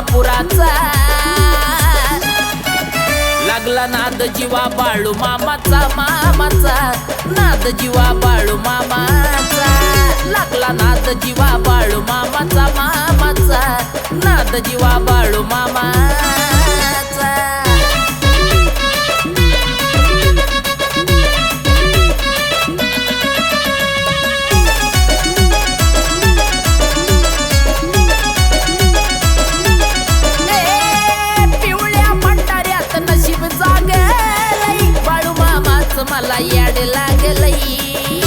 आदमापुराचा लागला नाद जीवा बाळू मामाचा मामाचा नाद जीवा बाळू मामाचा लागला नाद जीवा बाळू मामाचा मामाचा नाद जीवा बाळू मामाचा मला याड लागलई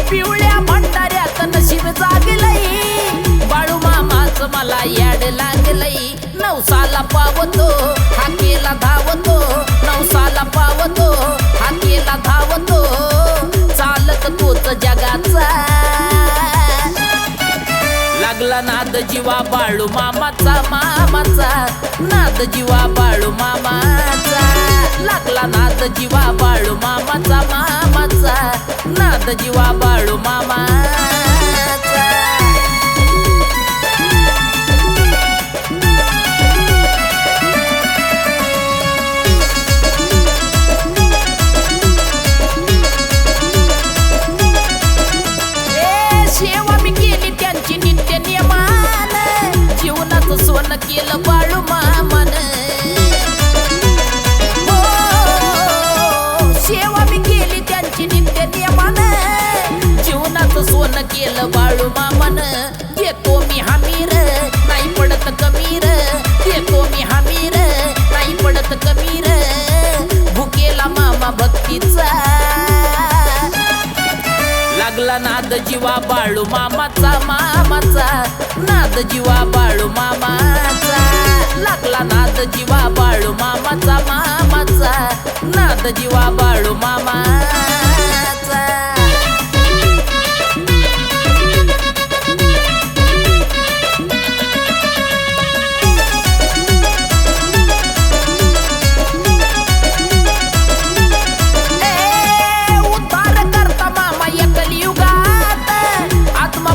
पिवळ्या भंडाऱ्यात नशीब जागलई बाळू मामाच मला याड लागलई नवसाला पावतो हाकेला धावतो नवसाला पावतो हाकेला धावतो चालत तोच जगाचा लागला नाद जीवा बाळू मामाचा मामाचा नाद जीवा बाळू मामाचा लागला नाद जीवा बाळू मामाचा मामाचा नाद जीवा बाळू मामाचा सोन केलं बाळू मामान सेवा मी केली त्यांची नित्य नियमान जीवनाचं सोन केलं बाळू मामान देतो मी हमीर नाही पडत कमीर देतो मी हमीर नाही पडत कमीर भुकेला मामा भक्तीचा लागला नाद जीवा बाळू मामाचा मामाचा नाद जीवा बाळू मामाचा लागला नाद जीवा बाळू मामाचा मामाचा नाद जीवा बाळू मामाचा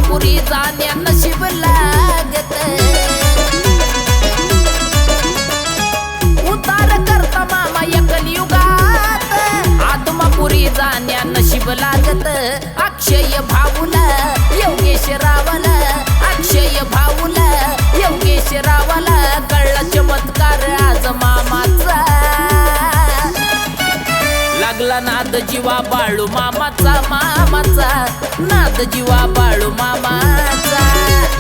पुरी जाण्या नशीब लागत उतार करता मामा या कलियुगात आत्मापुरी जाण्या नशीब लागत अक्षय भाऊला योगेश रावाला अक्षय भाऊला योगेश रावाला कळला चमत्कार आज मामाचा लागला नाद जीवा बाळू मामाचा मामाचा नाद जीवा बाळू मामाचा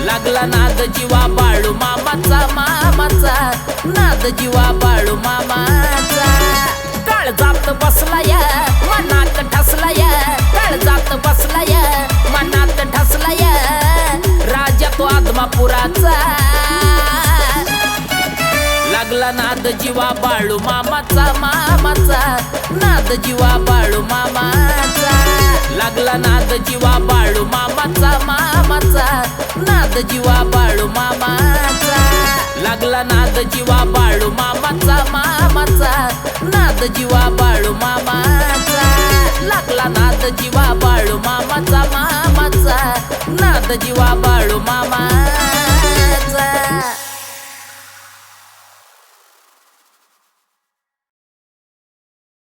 लागला नाद जीवा बाळू मामाचा मामाचा नाद जीवा बाळू मामाचा काळ जात बसलाया मनात ठसलाया काळ जात बसलाया मनात ठसलाया राजा तो आदमापुराचा लागला नाद जीवा बाळू मामाचा मामाचा नाद जीवा बाळू मामाचा लागला नाद जीवा बाळू मामाचा मामाचा नाद जीवा बाळू मामाचा लागला नाद जीवा बाळू मामाचा मामाचा नाद जीवा बाळू मामाचा लागला नाद जीवा बाळू मामाचा मामाचा नाद जीवा बाळू मामाचा